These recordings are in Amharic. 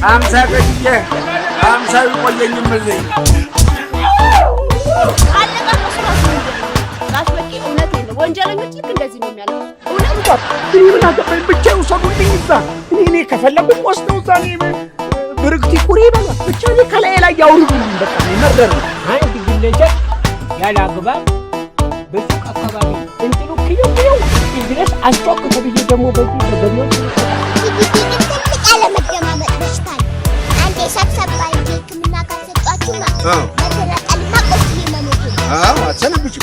50 ቀጥዬ 50 ይቆየኝም እዚህ ወንጀለኞች ልክ እንደዚህ ነው የሚያለው። እውነት ነው። ምን አገባኝ ብቻ ውሰዱልኝ እዛ እኔ ከፈለኩኝ ወስደው እዛ ብርክቲ ኩሪ ይበላል ብቻ ከላይ ላይ ያውሩልኝ በቃ መርደር ነው። አንድ ግለሰብ ያለ አግባብ በሱቅ አካባቢ እንትኑ ክየው ድረስ አስጮክ ተብዬ ደግሞ በዚህ በገቢዎች ቃለ መደማመጥ በሽታል አንዴ ሰብሰብ ባንጂ ሕክምና ካልሰጧችሁማ በተረቀልማ ቆስሊ መሞት ነው። አትሰነብጭ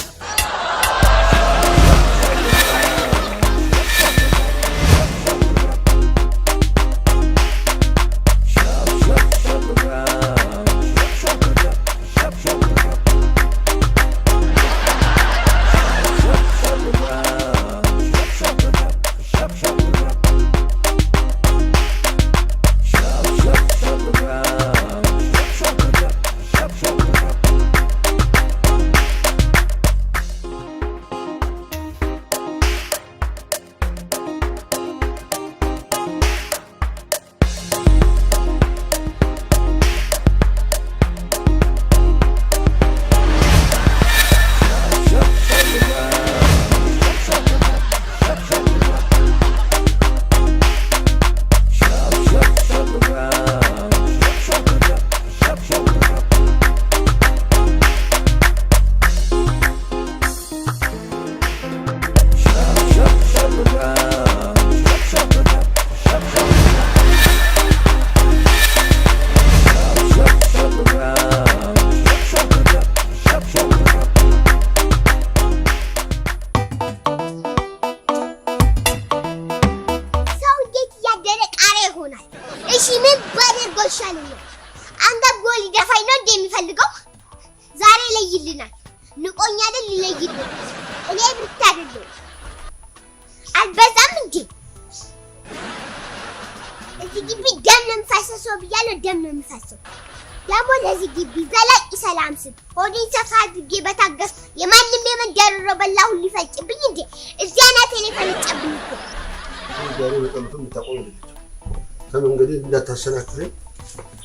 እንዳታሰናክለኝ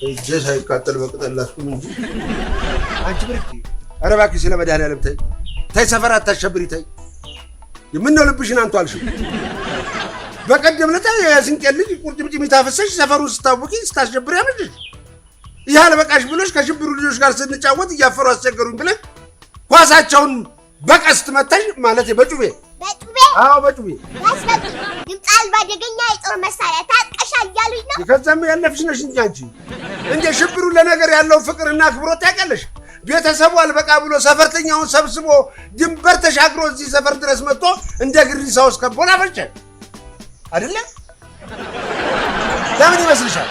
እጄ ሳይቃጠል በቅጠል ላስቁም እንጂ አንቺ ብርክቲ ኧረ እባክሽ ስለ መድኃኒዓለም ተይ ሰፈር አታሸብሪ ተይ የምነው ልብሽን አንቱ አልሽው በቀደም ለታ የስንቄ ልጅ ቁርጭምጭሚት አፈሰሽ ሰፈሩን ስታውቂ ስታሸብሪ ያምልሽ ይህ አልበቃሽ ብሎሽ ከሽብሩ ልጆች ጋር ስንጫወት እያፈሩ አስቸገሩኝ ብለሽ ኳሳቸውን በቀስት መታሽ ማለት በጩቤ አዎ በጩቤ ድምጻል ባደገኛ የጦር መሳሪያ ታጥቀሻል ያሉኝ ነው። ከዛም ያለፍሽ ነሽ እንጂ አንቺ እንደ ሽብሩ ለነገር ያለው ፍቅርና አክብሮት ያቀለሽ ቤተሰቡ አልበቃ ብሎ ሰፈርተኛውን ሰብስቦ ድንበር ተሻግሮ እዚህ ሰፈር ድረስ መጥቶ እንደ ግሪሳው እስከቦና ፈጨ አይደለ? ለምን ይመስልሻል?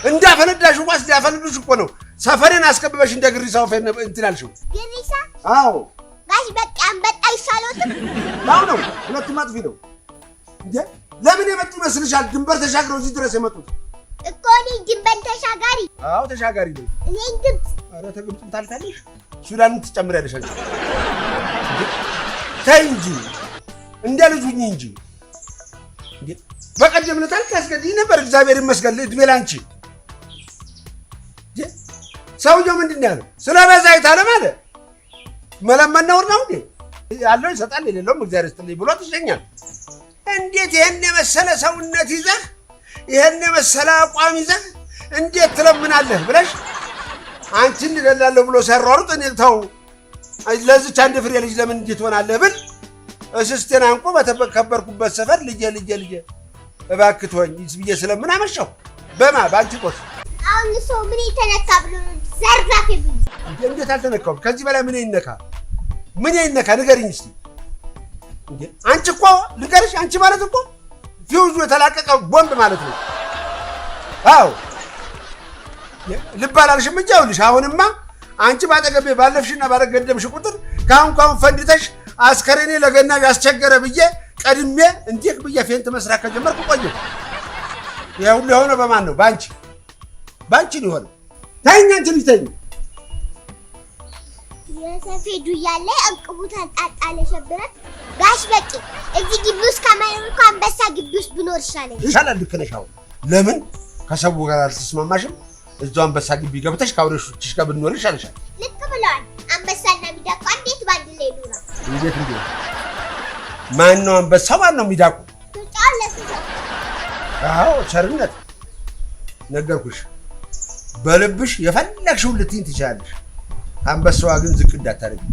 እንዳፈነዳሽ ዋስ ሊያፈነዱሽ እኮ ነው። ሰፈሬን አስከብበሽ እንደ ግሪሳው እንትን አልሽው። ግሪሳ? አዎ ጋሽ በቃ አንበጣ ይሻሎት ነው ሁለቱም አጥፊ ነው እንዴ? ለምን የመጡ ይመስልሻል? ድንበር ተሻግረው እዚህ ድረስ የመጡት እኮ እኔ ድንበር ተሻጋሪ። አዎ ተሻጋሪ ነው። እኔ ግብጽ። ኧረ ተግብጽም ታልፋለሽ። ሱዳንን ትጨምሪያለሽ አንቺ። ተይ እንጂ እንደ ልጅ ሁኚ እንጂ እንዴ! በቀደም ለታል ካስገድኝ ነበር። እግዚአብሔር ይመስገን እድሜ ላንቺ። ሰውየው ምንድን ነው ያለው? ስለበዛ ይታለም አለ። መለመን ነውር ነው እንዴ? ያለው ይሰጣል የሌለውም እግዚአብሔር ይስጥልኝ ብሎ ትሸኛል። እንዴት ይሄን የመሰለ ሰውነት ይዘህ ይሄን የመሰለ አቋም ይዘህ እንዴት ትለምናለህ ብለሽ አንቺን ልገላለሁ ብሎ ሲያሯሩጥ እኔ ተው ለዚች አንድ ፍሬ ልጅ ለምን እንዴት ሆናለህ ብል እስስቴን አንቆ በተከበርኩበት ሰፈር ልጄ እባክህ ተወኝ ብዬ ስለምን አመሻው በአንቺ ቆስ አሁን ሰው ምን ይተነካ ብሎ ዘርዛፍ ይብኝ እንዴት አልተነካው? ከዚህ በላይ ምን ይነካ ንገሪኝ እስቲ። እንዴ አንቺ እኮ ልገርሽ አንቺ ማለት እኮ ፊውዙ የተላቀቀ ቦምብ ማለት ነው። አዎ ልባላልሽም እንጂ አውልሽ አሁንማ አንቺ ባጠገቤ ባለፍሽና ባረገደምሽ ቁጥር ካሁን ፈንድተሽ አስከሬኔ ለገና ያስቸገረ ብዬ ቀድሜ እንዴት ብዬ ፌንት መስራት ከጀመርኩ ቆየሁ። ይሄ ሁሉ የሆነ በማን ነው? ባንቺ ነው የሆነው። ተይኝ አንቺ ልጅ ተይኝ። የሰፌዱ ያለ አንቅቡት አንጣጣለ ሸብረት ጋሽ በቂ እዚህ ግቢ ውስጥ ከማይኖር እኮ አንበሳ ግቢ ውስጥ ብኖር ይሻላል። ልክ ነሽ። አሁን ለምን ከሰው ጋር አልተስማማሽም? እዛው አንበሳ ግቢ ገብተሽ ካውሬሾችሽ ጋር ብንኖር ይሻልሻል። ልክ ብለዋል። አንበሳና ሚዳቋ እንዴት ባንድ ላይ ይኖራል? እንዴት ማን ነው አንበሳ? ማን ነው ሚዳቋ? አዎ ቸርነት ነገርኩሽ። በልብሽ የፈለግሽውን ልትይኝ ትችያለሽ። አንበሳዋ ግን ዝቅ እንዳታደርጊ።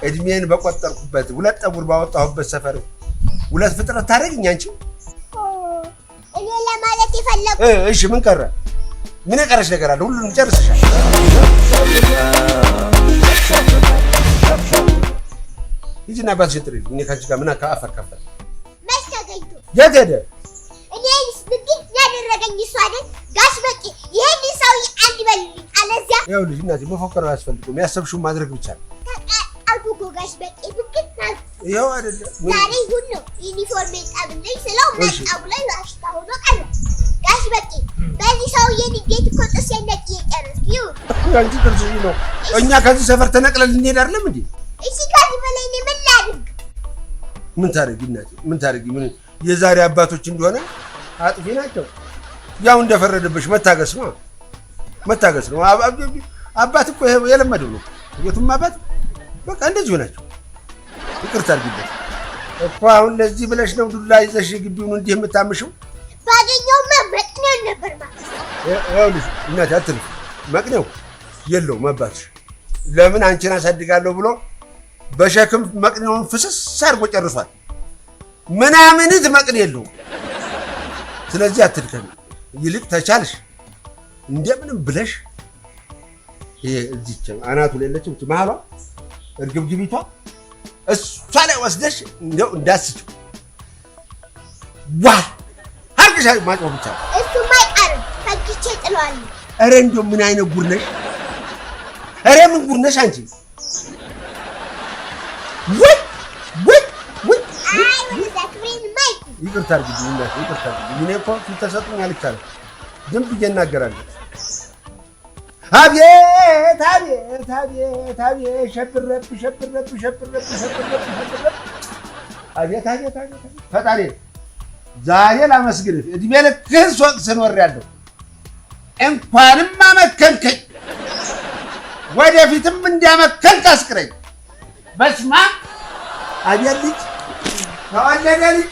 እድሜን በቆጠርኩበት ሁለት ጠጉር ባወጣሁበት ሰፈር ሁለት ፍጥረት ታደርጊኝ አንቺ? እኔ ለማለት የፈለኩ እሺ ምን ቀረ? ምን የቀረሽ ነገር አለ? ሁሉንም ጨርሰሻል። ሂጂና አባትሽን ጥሪ። እኔ ከአንቺ ጋር ምን አፈካፈል? መች ተገኝቶ የት ሄደ? እኔስ ብግት ያደረገኝ እሱ አይደል? ጋሽ በቂ ይሄን ሰውዬ አንድ በልልኝ፣ አለዚያ ይኸውልሽ እናቴ መፎከር አያስፈልግም። ያሰብሽውን ማድረግ ብቻ ነው። ተቃጣልኩ እኮ ጋሽ በቂ ብግት ናት። ይኸው አይደለ ዛሬ ይሁን ነው ዩኒፎርም የጣብልኝ ስለው መጣው ላይ ዋሽታ ሆኖ ቀረ። ጋሽ በቂ በዚህ ሰውዬ ንዴት እኮ ጥርሴን ነቅዬ ጨረስኩ። ይሁን አንቺ ጥርስሽ ነው። እኛ ከዚህ ሰፈር ተነቅለን ልንሄድ አይደለም እንዴ? እሺ ከዚህ በላይ እኔ ምን ላድርግ? ምን ታደርጊ እናቴ? ምን ታደርጊ? ምን የዛሬ አባቶች እንደሆነ አጥፊ ናቸው። ያው እንደፈረደብሽ መታገስ ነው። አባት እኮ የለመደው ነው። የቱም አባት በቃ እንደዚህ ሆናቸው። ይቅርታ አድርጊበት እኮ አሁን ለዚህ ብለሽ ነው ዱላ ይዘሽ ግቢውን እንዲህ የምታምሽው? ባገኘውማ መቅኔው ነበር ማለት ነው። ይኸውልሽ እናቴ አትልፍ። መቅኔው የለውም አባትሽ። ለምን አንቺን አሳድጋለሁ ብሎ በሸክም መቅኔውን ፍስስ አድርጎ ጨርሷል። ምናምንት መቅኔ የለውም። ስለዚህ አትድከሚ። ይልቅ ተቻልሽ እንደምንም ብለሽ ይሄ እዚች አናቱ ላይ የለችም መሀሏ እርግብግቢቷ እሷ ላይ ወስደሽ እንደው እንዳስችው ዋ አርግሻ ማጮህ ብቻ። እሱማ አይቀርም ፈጅቼ ጥለዋለሁ። ኧረ እንደው ምን አይነት ጉድ ነሽ? ኧረ ምን ጉድ ነሽ አንቺ? ይቅርታ አድርጊልኝ እናቴ፣ ይቅርታ አድርጊልኝ። እኔ እኮ ፊት ተሰጡኝ አልቻለም። ዝም ብዬ እናገራለሁ። አቤት አቤት አቤት አቤት ሸብረብ አቤት አቤት አቤት ፈጣሪ ዛሬ ላመስግንህ። እድሜ ልክህን ስወቅስህ ኖሬያለሁ። እንኳንም አመከንከኝ፣ ወደፊትም እንዲያመከንክ አስቅረኝ። በስመ አብ አቤት ልጅ ተወለደ ልጅ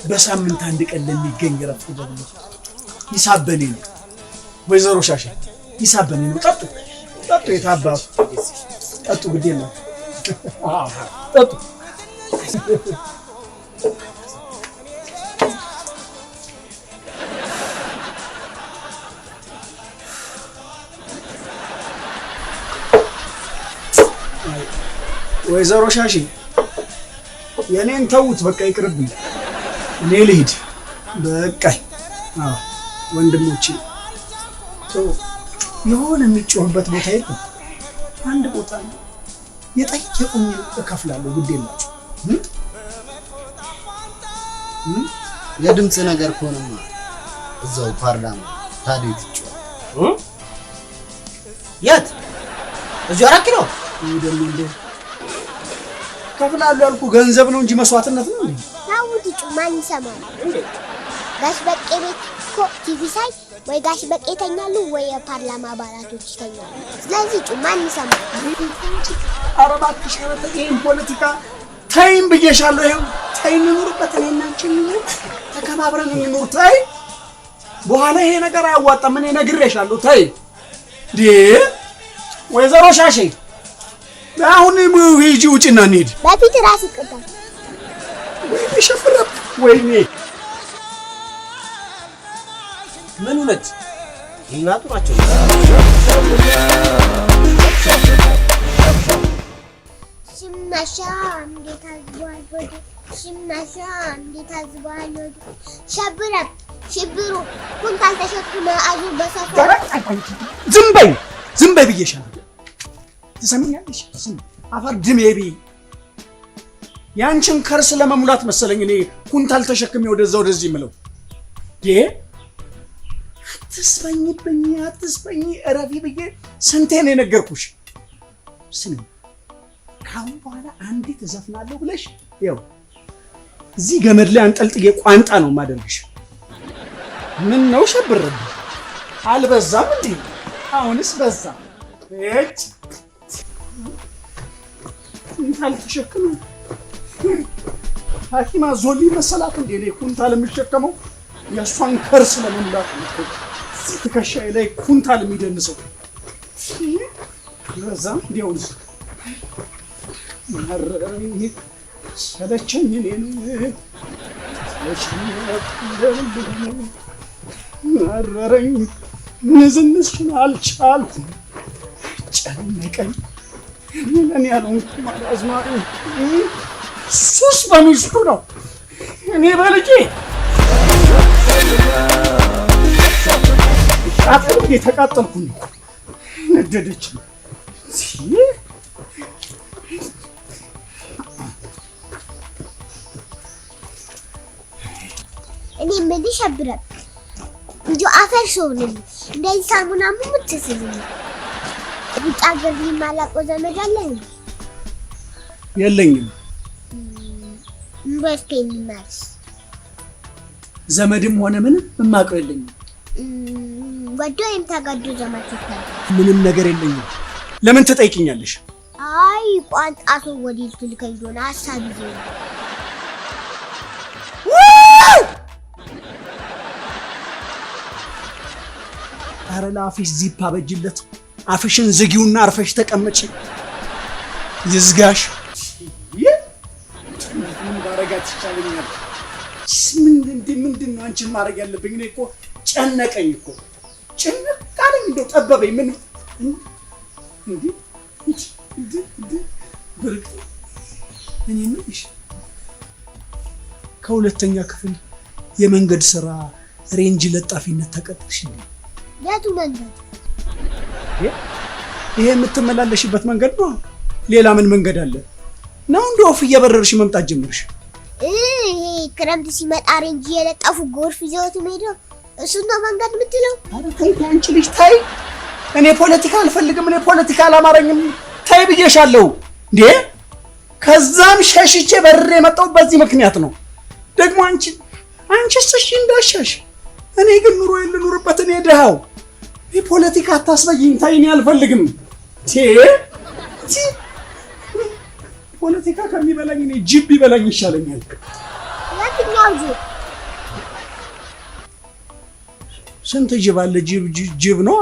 በሳምንት አንድ ቀን ለሚገኝ ረፍት ደግሞ ሂሳብ በኔ ነው። ወይዘሮ ሻሻ ሂሳብ በኔ ነው። ጠጡ የታባቱ ጠጡ፣ ግዴ ነው ጠጡ። ወይዘሮ ሻሺ የኔን ተውት፣ በቃ ይቅርብኝ። እኔ ልሂድ በቃኝ። ወንድሞቼ የሆነ የሚጮህበት ቦታ የለም። አንድ ቦታ ነው የጠየቁኝ እከፍላለሁ። ግድ የላችሁ። የድምፅ ነገር ከሆነማ እዛው ፓርላማ ታዲያ ትጮህ። የት? እዚሁ 4 ኪሎ ደግሞ እንደ ከፍላለሁ ያልኩ ገንዘብ ነው እንጂ መስዋዕትነት ነው እንዴ? ታውት ጩ ማን ይሰማል እንዴ? ጋሽ በቄ ቤት እኮ ቲቪ ሳይ ወይ ጋሽ በቄ ይተኛሉ ወይ የፓርላማ አባላቶች ይተኛሉ። ስለዚህ ጩ ማን ይሰማል? ኧረ እባክሽ ይሄን ፖለቲካ ተይም ብዬሻለሁ። ይኸው ተይ እንኑርበት። እኔና አንቺ እንኑር፣ ተከባብረን እንኑር። ተይ በኋላ ይሄ ነገር አያዋጣም። እኔ ነግሬሻለሁ። ተይ እንዴ ወይዘሮ ሻሼ አሁን ሂጂ ውጪና እንሂድ። በፊት ራስ ይቀጣል። ወይኔ ሸፍረብ፣ ወይኔ ምን ነች? እናቱ ናቸው። ሽማሻ እንዴት አዝቧል ወደ ሽማሻ እንዴት አዝቧል ወደ ሸብረብ ሽብሩ ኩንታል ተሸክመ አዙ በሰፈር ዝም በይ ብዬሻለሁ። ትሰሚኛለሽ? አፈር ድሜ ቢ ያንቺን ከርስ ለመሙላት መሰለኝ እኔ ኩንታል ተሸክሜ ወደዛ ወደዚህ ምለው። አትስፈኝ እረፊ ብዬ ስንቴ ነው የነገርኩሽ? ስሚ ካሁን በኋላ አንዲት እዘፍናለሁ ብለሽ ያው እዚህ ገመድ ላይ አንጠልጥዬ ቋንጣ ነው ማደርግሽ። ምን ነው ሸብርብ አልበዛም እንዴ? አሁንስ በዛ። እጭ ኩንታል ተሸክሙ ሐኪም አዞሊ መሰላት እንዴ? እኔ ኩንታል የምሸከመው የእሷን ከርስ ለመሙላት ነው። ትከሻዬ ላይ ኩንታል የሚደንሰው በዛም እንዲያውስ ማረኝ ሰለቸኝ እኔን ማረኝ ንዝንዝሽን አልቻልኩም ጨነቀኝ ለኔ ያልሆንኩም አዝማሪ ሱስ በሚስቱ ነው እኔ በልጄ አጥብ የተቃጠልኩኝ ነደደች እኔ ምን ይሸብራል እንጂ አፈር ሾልኝ እንደዚህ ሳሙና ሙት ሲልኝ ውጭ ሀገር የማላውቀው ዘመድ አለኝ የለኝም። ዩኒቨርሲቲ ማርስ ዘመድም ሆነ ምንም የማውቀው የለኝም። ወዶ የምታጋዱ ዘመድ ይታል ምንም ነገር የለኝም። ለምን ትጠይቂኛለሽ? አይ ቋንጣ ሰው ወዲህ ልከኝ ሆነ ሐሳብ ይዘ ኧረ ለአፍሽ ዚፕ አበጅለት። አፍሽን ዝጊውና አርፈሽ ተቀመጪ። ይዝጋሽ። ምን ባረጋት ይቻለኛል? ምንድን ነው አንቺን ማድረግ ያለብኝ? እኔ እኮ ጨነቀኝ እኮ ጭንቅ አለኝ። እንደው ጠበበኝ። ምን ብርቅ እኔ ምንሽ ከሁለተኛ ክፍል የመንገድ ስራ ሬንጅ ለጣፊነት ተቀጥርሽ እንዴ? የቱ መንገድ? ይሄ የምትመላለሽበት መንገድ ነው። ሌላ ምን መንገድ አለ? ነው እንደ ወፍ እየበረርሽ መምጣት ጀመርሽ? ይሄ ክረምት ሲመጣ ሬንጅ የለጠፉ ጎርፍ ይዘውት ሄደው እሱ ነው መንገድ የምትለው? ኧረ ተይ አንቺ ልጅ ተይ። እኔ ፖለቲካ አልፈልግም። እኔ ፖለቲካ አላማረኝም። ተይ ብዬሻለሁ እንዴ። ከዛም ሸሽቼ በርሬ የመጣሁት በዚህ ምክንያት ነው። ደግሞ አንቺስ እሺ እንዳሻሽ፣ እኔ ግን ኑሮ ልኑርበት። እኔ ደሃው ፖለቲካ አታስበይኝ። ተይ እኔ አልፈልግም። ፖለቲካ ከሚበላኝ እኔ ጅብ ይበላኝ ይሻለኛል። የትኛው ጅብ? ስንት ጅብ አለ? ጅብ ነው።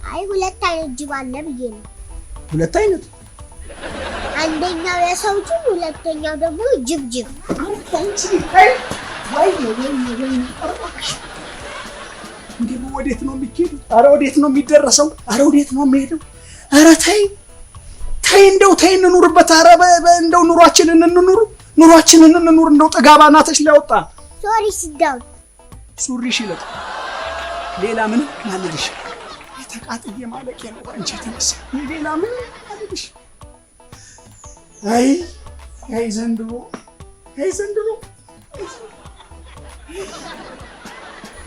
አይ ሁለት አይነት ጅብ አለ ብዬ ነው። ሁለት አይነት? አንደኛው የሰው ጅብ፣ ሁለተኛው ደግሞ ጅብ። እንዴ ወዴት ነው የሚሄደው? ኧረ ወዴት ነው የሚደረሰው? ኧረ ወዴት ነው የሚሄደው? ኧረ ተይ እንደው ተይ እንኑርበት። ኧረ እንደው ኑሯችንን እንኑር። እንደው ጥጋባ ናተሽ ሊያወጣ ሶሪ ሲዳው ሱሪሽ ይለቅ። ሌላ ምን አልልሽ። የተቃጥዬ ማለቅ ነው አንቺ ተነሳ። ሌላ ምን አልልሽ። አይ ዘንድሮ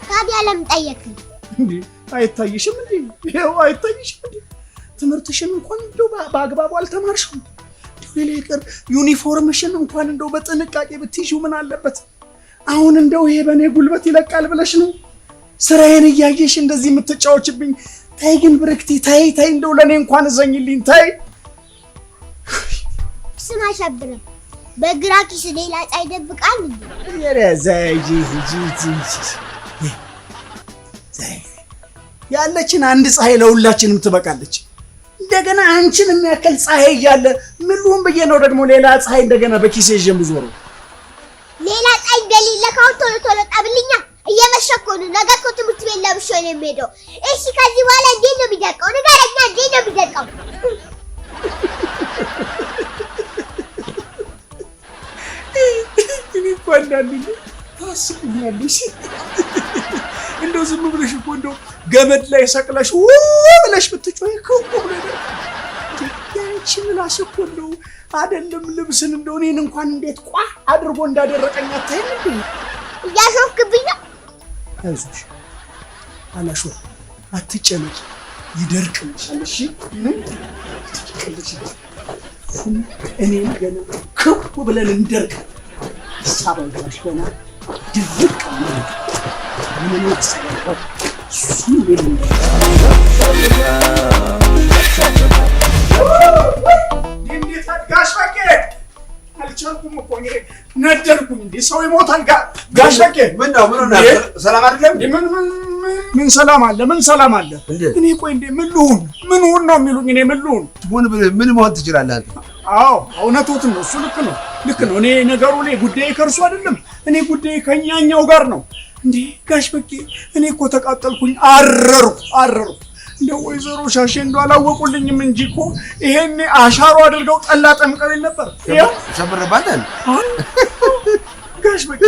ታዲያ ለምን ጠየቅኝ? እንዴ አይታይሽም እንዴ? ይሄው አይታይሽም እንዴ? ትምህርትሽን እንኳን እንደው በአግባቡ አልተማርሽም። ሌላ ይቅር ዩኒፎርምሽን እንኳን እንደው በጥንቃቄ ብትይዥው ምን አለበት? አሁን እንደው ይሄ በኔ ጉልበት ይለቃል ብለሽ ነው ስራዬን እያየሽ እንደዚህ የምትጫወችብኝ? ታይ ግን ብርክቲ ታይ እንደው ለኔ እንኳን እዘኝልኝ ታይ። ስማ ሸብረ በግራ ኪስ ሌላ ፀሐይ ደብቃል እንዴ? ያለችን አንድ ፀሐይ ለሁላችንም ትበቃለች። እንደገና አንቺን የሚያክል ፀሐይ እያለ ምን ልሁን ብዬ ነው ደግሞ ሌላ ፀሐይ እንደገና በኪሴ ይዤ የምዞረው? ሌላ ፀሐይ እንደሌለ ካሁን ቶሎ ጠብልኛ። እየመሸኮ ነው። ነገ እኮ ትምህርት ቤት ለብሼ ነው የምሄደው። እሺ ከዚህ በኋላ እንዴት ነው የሚደርቀው? ንገረኛ፣ እንዴት ነው የሚደርቀው? እኔ እኮ አንዳንዴ ታስቡኛለሽ። እንደው ዝም ብለሽ እኮ እንደው ገመድ ላይ ሰቅለሽ ብለሽ ብትጮይ እኮ ያንቺ ምላስ እኮ እንደው አይደለም ልብስን እንደው እኔን እንኳን እንዴት ቋ አድርጎ እንዳደረቀኝ አታይም እንዴ? እያሾፍክብኝ ነው። አላሾ አትጨነቂ፣ ይደርቅልሻል። እሺ እኔ ገና ክፉ ብለን እንደርቅ ሳባሽ ገና ድርቅ ማለት ምን ነው ጋሽ በቄ አልቻልኩም እኮ እኔ ነደርኩኝ። እንደ ሰው ይሞታል። ጋሽ በቄ ምን ነው ሰላም አይደለም? ምን ሰላም አለ? ምን ሰላም አለ? እኔ ቆይ እንደ ምን ልሁን ነው የሚሉኝ? እኔ ምን ልሁን? ምን መሆን ትችላለህ አንተ? አዎ እውነቶትን ነው እሱ። ልክ ነው። እኔ ነገሩ ጉዳይ ከእርሱ አይደለም። እኔ ጉዳይ ከኛኛው ጋር ነው። እንዴ ጋሽ በቄ እኔ እኮ ተቃጠልኩኝ። አረሩ እንደው ወይዘሮ ሻሼ እንደው አላወቁልኝም እንጂ እኮ ይሄኔ አሻሮ አድርገው ጠላ ጠምቀው ነበር። ይሄው ሸብረባታል ጋሽ በቄ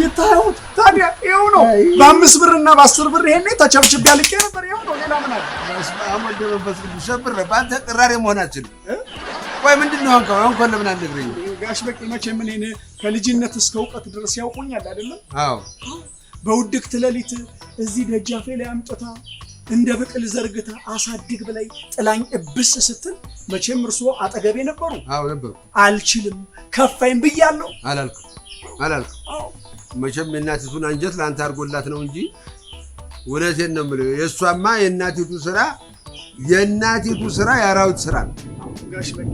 የታዩት ታዲያ ይሄው ነው። በ5 ብርና በ10 ብር ይሄኔ ተቸብችብ ያልቄ ነበር። ይሄው ነው። ሌላ ምን አለ? አሞደ መንፈስ ቅዱስ ሸብረባታ ቅራሬ መሆናችን። ቆይ ምንድነው አንኳን ለምን አንነግረኝ? ጋሽ በቄ መቼም እኔን ከልጅነት እስከ እውቀት ድረስ ያውቁኛል አይደለም? አዎ በውድቅት ሌሊት እዚህ ደጃፌ ላይ አምጥታ እንደ ብቅል ዘርግታ አሳድግ ብላይ ጥላኝ እብስ ስትል መቼም እርሶ አጠገቤ ነበሩ። አዎ ነበሩ። አልችልም ከፋይም ብያለሁ። አላልኩም። መቼም የእናቲቱን አንጀት ለአንተ አድርጎላት ነው እንጂ እውነቴን ነው የምልህ። የእሷማ የእናቲቱ ስራ የአራዊት ስራ ነው። ጋሽ በቄ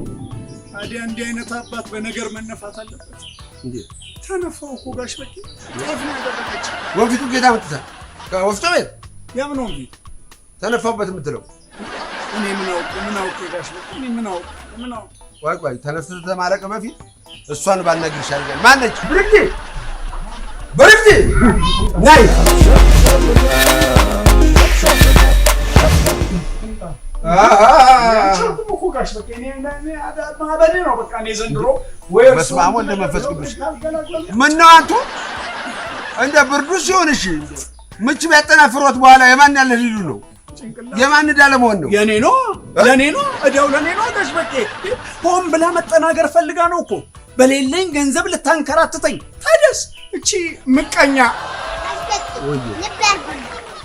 ታዲያ እንዲህ አይነት አባት በነገር መነፋት አለበት እንዴ? ተነፋው እኮ ጋሽ በቄ ጤፍ ነው ያደረገች። ወንፊቱን ጌታ መጥታ ከወፍጮ ቤት የምን ወንፊት ተነፋበት የምትለው? እኔ ምን አውቄ ጋሽ በቄ እኔ ምን አውቄ ቆይ ተነፍተህ ተማለቀ በፊት እሷን ባልነግር ይሻላል። ማነች? ብርክቲ ናይ ጋሽ በቄ እኔ ማበዴ ነው በቃ። እኔ ዘንድሮ ወይ በስመ አብ ወወልድ ወመንፈስ ቅዱስ። ምነው አንቱ እንደ ብርዱ ሲሆን እሺ ምች ቢያጠናፍሮት በኋላ የማን ያለ ሊሉ ነው? የማን ዕዳ ለመሆን ነው? የኔ ነው እዳው ለኔ ነው። ጋሽ በቄ ሆን ብላ መጠናገር ፈልጋ ነው እኮ በሌለኝ ገንዘብ ልታንከራትተኝ። ታዲያስ እቺ ምቀኛ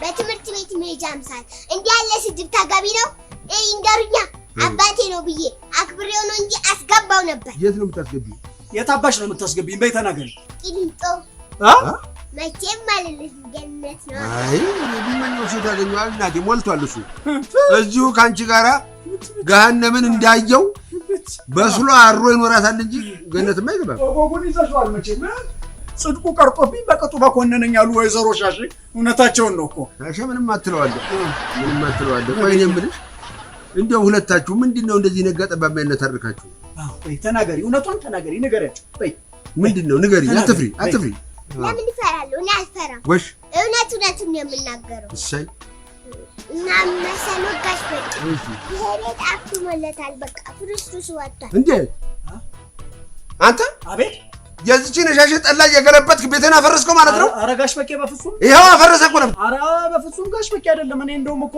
በትምህርት ቤት መሄጃ አምሳል እንዲህ ያለ ስድብ ታጋቢ ነው? ይንገሩኛ። አባቴ ነው ብዬ አክብሬው ነው እንጂ አስገባው ነበር። የት ነው የምታስገቢው? የት አባሽ ነው የምታስገቢኝ? በይ ተናገሪ። ቂሊንጦ መቼም ማለት ገነት ነው። አይ ቢመኘው ሰው ታገኘዋል። እናቴ ሞልቷል እሱ እዚሁ ካንቺ ጋራ ገሃነምን እንዳየው በስሎ አሮ ይኖራታል እንጂ ገነትማ አይገባም። ወጎን ይዘሽዋል መቼም። ጽድቁ ቀርጦብኝ በቅጡ በኮነነኝ ያሉ ወይዘሮ ሻሼ እውነታቸውን ነው እኮ። ሻሼ ምንም አትለዋለህ። ቆይ እኔ የምልሽ እንደው ሁለታችሁ ምንድነው እንደዚህ ነጋ ጠባ የሚያነታርካችሁ? ቆይ ተናገሪ፣ እውነቷን ተናገሪ፣ ንገሪያቸው። ቆይ ምንድነው? ንገሪኝ። አትፍሪ። ለምን እፈራለሁ? እኔ አልፈራም። ወሽ እውነቱን ነው የምናገረው። እሰይ እና መሰለው ጋሽ በቄ ይሄ ቤት አክሞለታል። በቃ ፍርስርሱ ወጥቷል። እንዴት አንተ? አቤት የዚችን ሻሼ ጠላ የገለበጥክ ቤቴን አፈረስከው ማለት ነው? ኧረ ጋሽ በቄ በፍጹም ይሄው አፈረሰ እኮ ነው። ኧረ በፍጹም ጋሽ በቄ አይደለም። እኔ እንደውም እኮ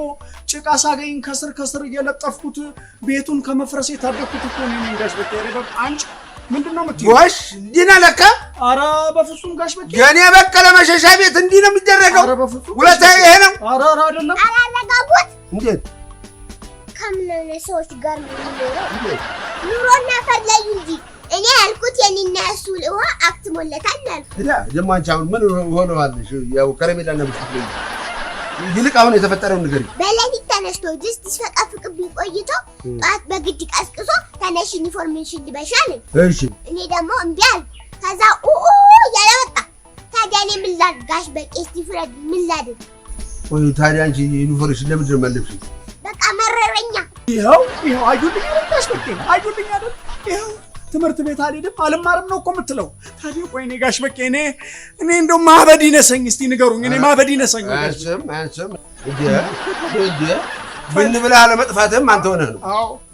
ጭቃ ሳገኝ ከስር እየለጠፍኩት ቤቱን ከመፍረስ የታደኩት እኮ ነኝ ጋሽ በቄ። ኧረ በቃ አንቺ ምንድነው የምትይው? ጎሽ እንዲህ ነው ለካ። ኧረ በፍጹም ጋሽ በቄ የኔ በቀለ መሸሻ ቤት እንዲህ ነው የሚደረገው። ኧረ በፍጹም ሁለታ ይሄ ነው። ኧረ አይደለም። አላለጋጉት እንዴት ከምነው ሰዎች ጋር ነው የሚኖረው? ኑሮና ፈለዩ እንጂ እኔ ያልኩት የኔና እሱ ውሃ አክትሞለታል ያልኩት። ደግሞ አንቺ አሁን ምን ሆነዋልሽ? ያው ከረሜላና ብስኩት ነው። ይልቅ አሁን የተፈጠረውን ንገሪኝ። በሌሊት ተነስቶ ድስት ሲፈቀፍቅብኝ ቆይቶ ጠዋት በግድ ቀስቅሶ ተነሽ ዩኒፎርሜሽን ልበሽ አለኝ። እሺ እኔ ደግሞ እምቢ አልኩ። ከዛ እያለ ወጣ። ታዲያ እኔ ምን ላድርግ ጋሽ በቄ? እስቲ ፍረድ፣ ምን ላድርግ? ቆይ ታዲያ አንቺ ዩኒፎርሜሽን ለምንድን ነው የማለብሽው? በቃ መረረኛ። ይኸው አዩልኝ አይደል ጋሽ በቄ? አዩልኝ አይደል? ይኸው ትምህርት ቤት አልሄድም አልማርም ነው እኮ የምትለው። ታዲያ ቆይ እኔ ጋሽ በቄ እኔ እንደው ማበድ ይነሰኝ። እስቲ ንገሩኝ። እኔ ማበድ ይነሰኝ። አንቺም ብን ብለህ አለመጥፋትህም አንተ ሆነህ ነው።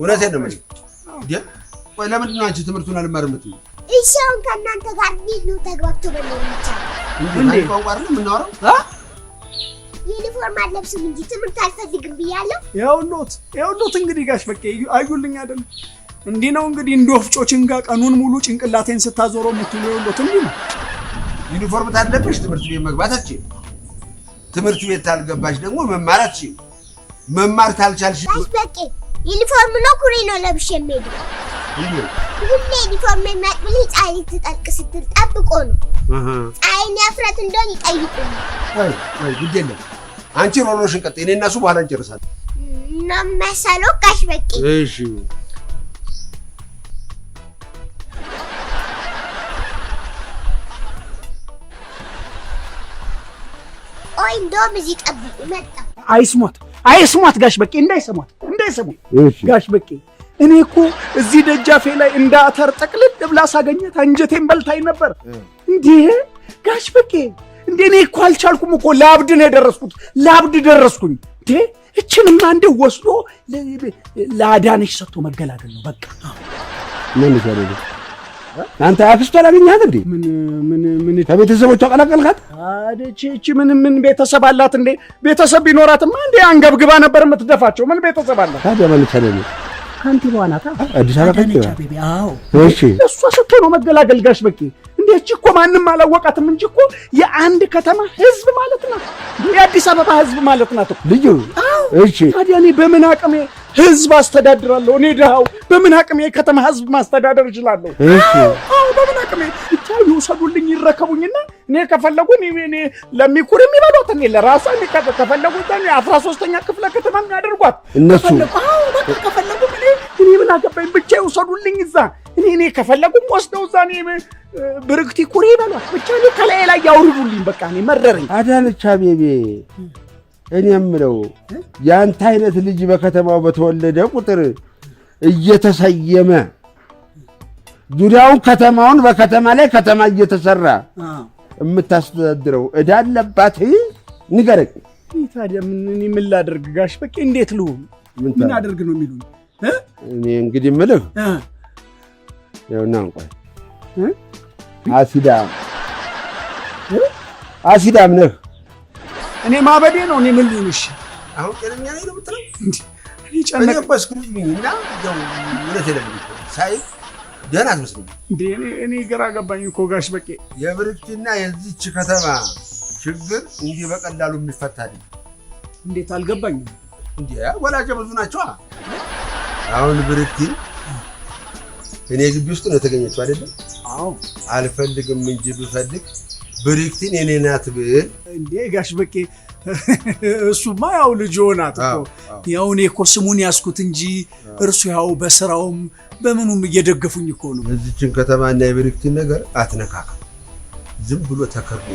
እውነቴን ነው የምልህ። ቆይ ለምንድን ነው አንቺ ትምህርቱን አልማርም የምትይው? እሺ አሁን ከእናንተ ጋር እንዴት ነው ተግባብቶ መኖር የሚቻለው? እንዴ ቋንቋ አይደል የምናወራው? ዩኒፎርም አልለብስም እንጂ ትምህርት አልፈልግም ብያለሁ። ይኸውልዎት እንግዲህ ጋሽ በቄ አዩልኝ አይደል? እንዲህ ነው እንግዲህ እንደ ወፍጮ ጭንጋ ቀኑን ሙሉ ጭንቅላቴን ስታዞረው የምትውለው። ይኸውልዎት እንዲህ ነው። ዩኒፎርም ታለብሽ ትምህርት ቤት መግባት አትችይም። ትምህርት ቤት ታልገባሽ ደግሞ መማራት መማር ታልቻልሽ በቂ ዩኒፎርም ነው ኩሪ ነው ለብሼ የምሄደው። ሁሌ ዩኒፎርም የሚያጥብልኝ ፀሐይ ልትጠልቅ ስትል ጠብቆ ነው። ፀሐይን ያፍረት እንደሆነ ይጠይቁኝ። አይ ግድ የለም አንቺ ሮሮሽን ቀጥ እኔ እና እሱ በኋላ እንጨርሳለን። እና መሰለው ጋሽ በቂ እሺ ቆይ እንደውም እዚህ ጠብቁ መጣ። አይስሟት ጋሽ በቂ እንዳይሰሟት ጋሽ በቂ እኔ እኮ እዚህ ደጃፌ ላይ እንደ አተር ጠቅልል ብላ ሳገኘት አንጀቴን በልታኝ ነበር። እንዴ ጋሽ በቂ እንዴ እኔ እኮ አልቻልኩም እኮ ላብድ ነው የደረስኩት። ላብድ ደረስኩኝ። እንዴ እችንማ እንደው ወስዶ ለአዳነሽ ሰጥቶ መገላገል ነው በቃ። ምን ይሰራል? አንተ አክስቷ አላገኘሃት እንዴ? ምን ከቤተሰቦቿ ቀላቀልካት? እቺ ምን ቤተሰብ አላት እንዴ? ቤተሰብ ቢኖራትማ እንዴ አንገብግባ ነበር የምትደፋቸው። ምን ቤተሰብ አላት? ታዲያ ማለት አይደለም ካንቲባዋ ናት። አዲስ አበባ ካንቲባ። አዎ እሺ፣ እሷ ሰጥቶ ነው መገላገል ጋሽ በቂ። እንዴ እቺ እኮ ማንንም አላወቃትም እንጂ እኮ የአንድ ከተማ ህዝብ ማለት ናት። የአዲስ አበባ ህዝብ ማለት ናት ልዩ። እሺ፣ ታዲያ እኔ በምን አቅሜ ህዝብ አስተዳድራለሁ? እኔ ድሃው በምን አቅሜ የከተማ ህዝብ ማስተዳደር እችላለሁ? እሺ፣ አዎ በምን አቅሜ ብቻ ይውሰዱልኝ፣ ይረከቡኝና እኔ ከፈለጉ እኔ ለሚኩር የሚበሏት እኔ ለራሷ ከፈለጉ እኔ 13ኛ ክፍለ ከተማ የሚያደርጓት እነሱ። አዎ በቃ ከፈለጉ እኔ ምን አገባኝ፣ ብቻ ይውሰዱልኝ እዛ። እኔ ከፈለጉም ወስደው እዛ እኔ ብርክቲ ኩሪ ይበሏት፣ ብቻ እኔ ከላይ ላይ ያውርዱልኝ። በቃ እኔ መረረኝ። አዳነች አቤቤ እኔ የምለው ያንተ አይነት ልጅ በከተማው በተወለደ ቁጥር እየተሰየመ ዙሪያውን ከተማውን በከተማ ላይ ከተማ እየተሰራ የምታስተዳድረው ዕዳ አለባት ንገረኝ። ታዲያ ምን ላደርግ ጋሽ በቂ? እንዴት ልሁን? ምን አደርግ ነው የሚሉኝ? እኔ እንግዲህ የምልህ ያውና እንኳን አሲዳም ነህ። እኔ ማበዴ ነው። እኔ ምን ልሁን? እሺ አሁን ጤነኛ ነኝ ነው የምትለው? እኔ ጨነቀኝ እኮ እስክሩኝና እንደው እውነት የለም ሳይ ደህና አትመስለኝም እንዴ? እኔ ግራ ገባኝ እኮ ጋሽ በቂ። የብርክቲና የዚች ከተማ ችግር እንዲህ በቀላሉ የሚፈታ አይደል? እንዴት አልገባኝም እንዴ? ወላጅ ብዙ ናቸው። አሁን ብርክቲ እኔ ግቢ ውስጥ ነው የተገኘችው አይደል? አዎ አልፈልግም እንጂ ብፈልግ ብርክቲን የኔ ናት ብል እንዴ ጋሽ በቂ። እሱማ ያው ልጅ ሆናት እኮ ያው እኔ እኮ ስሙን ያስኩት እንጂ እርሱ ያው በስራውም በምኑም እየደገፉኝ እኮ ነው። እዚችን ከተማና የብርክቲን ነገር አትነካካ፣ ዝም ብሎ ተከርቦ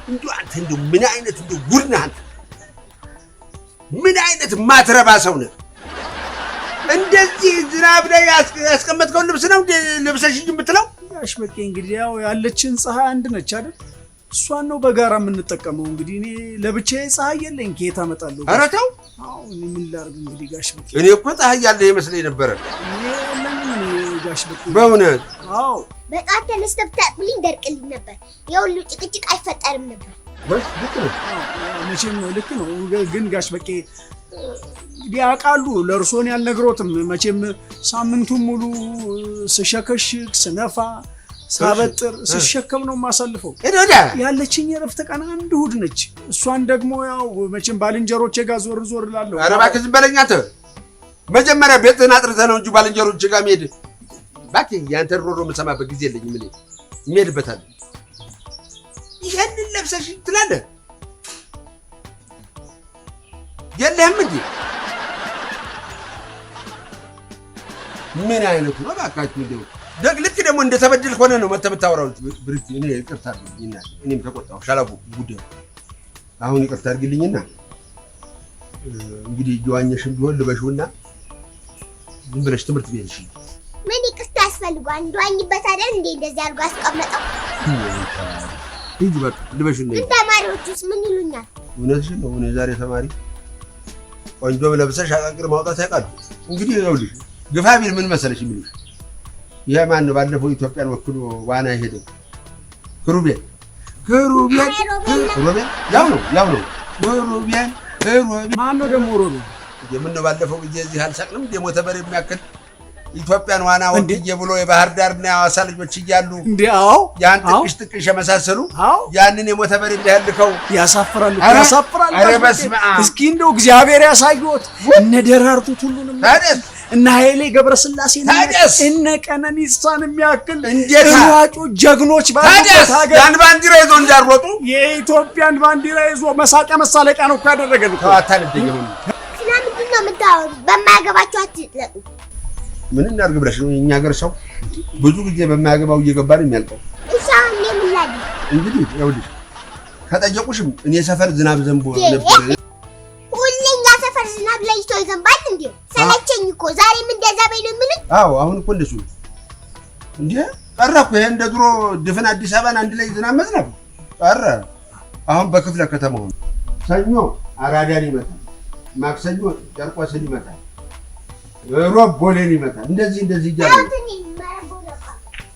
እንደው ምን አይነት እንደው ጉድ ነህ አንተ! ምን አይነት ማትረባ ሰው ነህ! እንደዚህ ዝናብ ላይ ያስቀመጥከውን ልብስ ነው ልብሰሽ የምትለው? ጋሽ በቂ እንግዲህ ያው ያለችን ፀሐይ አንድ ነች አይደል? እሷን ነው በጋራ የምንጠቀመው። እንግዲህ እኔ ለብቻዬ ፀሐይ የለኝ፣ ከየት አመጣለሁ? ኧረ ተው። አዎ እኔ ምን ላድርግ እንግዲህ ጋሽ በቂ። እኔ እኮ ፀሐይ ያለ ይመስለኝ ነበረ። ጋሽ በቂ በእውነት አዎ፣ በቃ ተነስተህ ብታጥብልኝ ደርቅልኝ ነበር፣ የሁሉ ጭቅጭቅ አይፈጠርም ነበር። ወይስ ልክ ነው? መቼም ልክ ነው። ግን ጋሽ በቂ እንግዲህ ያውቃሉ፣ ለእርሶን ያልነግሮትም መቼም ሳምንቱን ሙሉ ስሸከሽክ ስነፋ ሳበጥር ስሸከም ነው የማሳልፈው። ያለችኝ የረፍት ቀን አንድ እሑድ ነች። እሷን ደግሞ ያው መቼም ባልንጀሮቼ ጋር ዞር ዞር እላለሁ። ኧረ እባክህ ዝም በለኝ አንተ። መጀመሪያ ቤትህን አጥርተህ ነው እንጂ ባልንጀሮቼ ጋር መሄድ። እባክህ ያንተን ሮሮ የምሰማበት ጊዜ የለኝም። እኔ የምሄድበታለሁ። ይሄንን ለብሰሽ ትላለህ የለህም እንጂ ምን አይነቱ ነው እባካችሁ? እንደው ልክ ደግሞ እንደተበደልክ ሆነ ነው መተህ የምታወራው። ብርክቲ እኔ ይቅርታ አድርግልኝና እኔም ተቆጣሁ ሻላቡ ጉዳዩ አሁን ይቅርታ አድርግልኝና እንግዲህ እየዋኘሽም ቢሆን ልበሽውና ዝም ብለሽ ትምህርት ቤት እሺ። ምን ይቅርታ ያስፈልገዋል? እንደዋኝበት አይደል እንዴ እንደዚህ አድርጎ አስቀመጠው። ሂጂ በቃ ልበሽውና ተማሪዎቹስ ምን ይሉኛል? እውነትሽን ነው። እኔ ዛሬ ተማሪ ቆንጆ ለብሰሽ አቃቅር ማውጣት ያውቃሉ። እንግዲህ ይኸውልሽ ግፋ ቢል ምን መሰለሽ የሚሉሽ ይሄ ማን ነው? ባለፈው ኢትዮጵያን ወክሎ ዋና ሄደው ክሩቤል ያው ነው ክሩቤል ማን ነው ደግሞ ሮቢ? የምነው ባለፈው ጊዜ እዚህ አልሳቅንም የሞተ በሬ የሚያክል ኢትዮጵያን ዋና ወጥዬ ብሎ የባህር ዳርና የሐዋሳ ልጆች እያሉ እንዴው ያን ጥቅሽ የመሳሰሉ ያንን የሞተ በሬ እንዳልከው ያሳፍራሉ። ኧረ በስመ አብ! እስኪ እንደው እግዚአብሔር ያሳዩት እነ ደራርቱት ሁሉንም ታደስ እና ኃይሌ ገብረስላሴን እነ ቀነኒሳን የሚያክል ሯጮች ጀግኖች ባሉበት ሀገር ያን ባንዲራ ይዞ እንዳሮጡ የኢትዮጵያን ባንዲራ ይዞ መሳቂያ መሳለቂያ ነው እኮ ያደረገን እኮ። አታልደኝ ነው ስለምንድን ነው የምታወሩት? በማያገባችሁ አትጥለቁ። ምን እናድርግ ብለሽ ነው? የኛ ሀገር ሰው ብዙ ጊዜ በማያገባው እየገባ ነው የሚያልቀው። እሺ አሁን ምን ላድርግ? እንግዲህ ይኸውልሽ ከጠየቁሽም እኔ ሰፈር ዝናብ ዘንቦ ነበር። ሁሌ እኛ ሰፈር ዝናብ ለይቶ ይዘንባል እንዴ? ሰለቸኝ እኮ ዛሬም እንደዛ በይነው። ምን? አዎ አሁን እኮ እንደሱ እንዴ ቀረ እኮ ይሄ እንደ ድሮ ድፍን አዲስ አበባን አንድ ላይ ዝናብ መዝነብ ቀረ። አሁን በክፍለ ከተማው ሰኞ አራዳን ይመታል፣ ማክሰኞ ጨርቆስን ይመታል፣ ሮብ ቦሌን ይመታል። እንደዚህ እያለ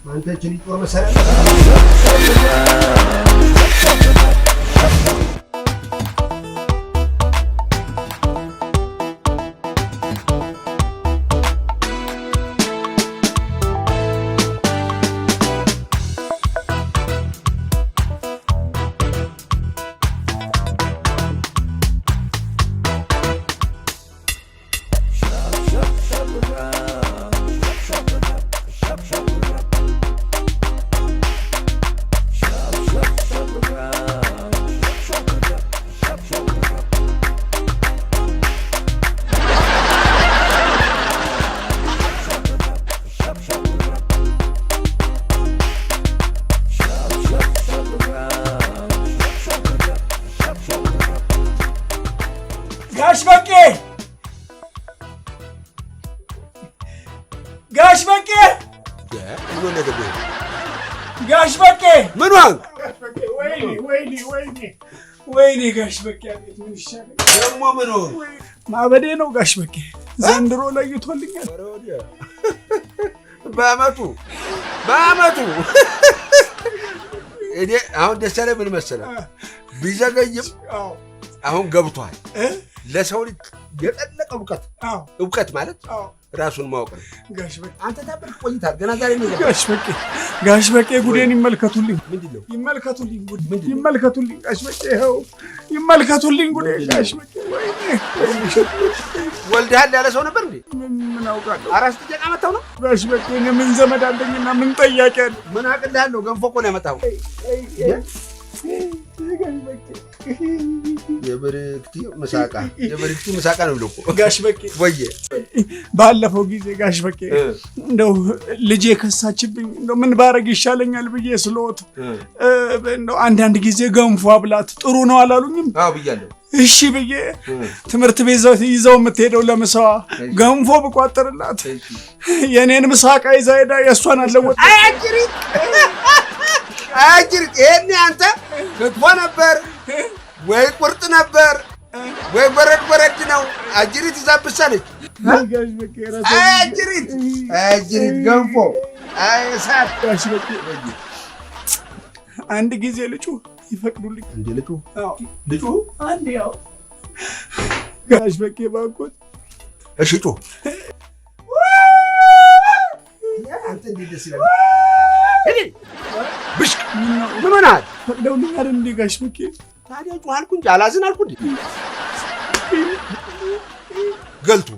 አንተ እቺ ጦር መሰረት ጋሽ በቄ ምን ዋንክ? ወይኔ ጋሽ በቄ አቤት ምን ይሻላል ደግሞ? ምን ሆነ? ማበዴ ነው ጋሽ በቄ ዘንድሮ ለይቶልኛል። በአመቱ እኔ አሁን ደስ ያለኝ ምን መሰለህ? ቢዘገይም አሁን ገብቷል። ለሰው ልጅ የጠለቀ እውቀት ማለት ራሱን ማወቅ ነው። ጋሽ በቄ አንተ ታበርክ ቆይታል። ገና ዛሬ ነው። ጋሽ በቄ ጉዴን ይመልከቱልኝ። ምንድነው? ይመልከቱልኝ ጉድ ይመልከቱልኝ። ጋሽ በቄ ይኸው ይመልከቱልኝ ጉዴ። ጋሽ በቄ ወይኔ ወልደሃል ያለ ሰው ነበር እንዴ? ምን አውቃለሁ። አራስ ጥያቄ መጣው ነው ጋሽ በቄ። እኔ ምን ዘመድ አለኝና ምን ጠያቂ አለ? ምን አቅልሃለሁ? ገንፎ እኮ ነው ያመጣው። የብርክቲ ምሳቃ ነው ብሎ እኮ ጋሽ በቄ ወየ ባለፈው ጊዜ ጋሽ በቄ እንደው ልጄ ከሳችብኝ እንደው ምን ባረግ ይሻለኛል ብዬ ስለወት እንደው አንዳንድ ጊዜ ገንፎ አብላት ጥሩ ነው አላሉኝም? አዎ ብያለሁ። እሺ ብዬ ትምህርት ቤት ይዘው የምትሄደው ለምሳዋ ገንፎ ብቋጥርላት የኔን ምሳቃ ይዛ ሄዳ የእሷን አለወጥ አጅሪት ይሄኔ አንተ ክትፎ ነበር ወይ ቁርጥ ነበር ወይ በረድ ነው። አጅሪት ይዛብሳለች። አጅሪት ገንፎ ሳት ጋሽ በቄ አንድ ጊዜ ልጩ ይፈቅዱልኝ እንዴ? ልጩ አንድ ያው ጋሽ በቄ ባንኮት እሺ ጩ አንተ እንዴ ደስ ይላል። ብሽ ምን ሆነሃል? ፈቅደውልኝ አይደል እንዴ ጋሽ በቄ? ታዲያ ጩ አልኩ እንጂ አላዝን አልኩ እንዴ? ገልቱ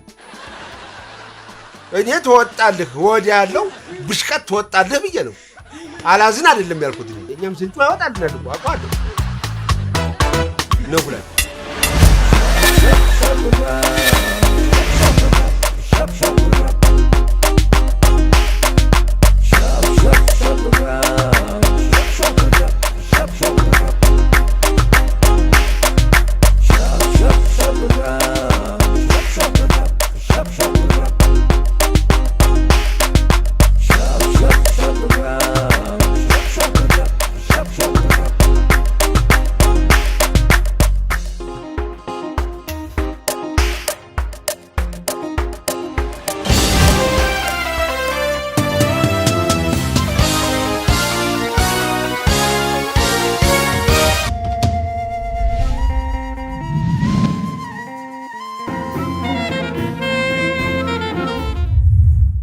እኔ ተወጣልህ ወዲያ ያለው ብሽቀት ተወጣልህ ብዬ ነው። አላዝን አይደለም ያልኩት። እኛም ስንጩ ያወጣልናል እኮ አውቀዋለሁ ነው ብለህ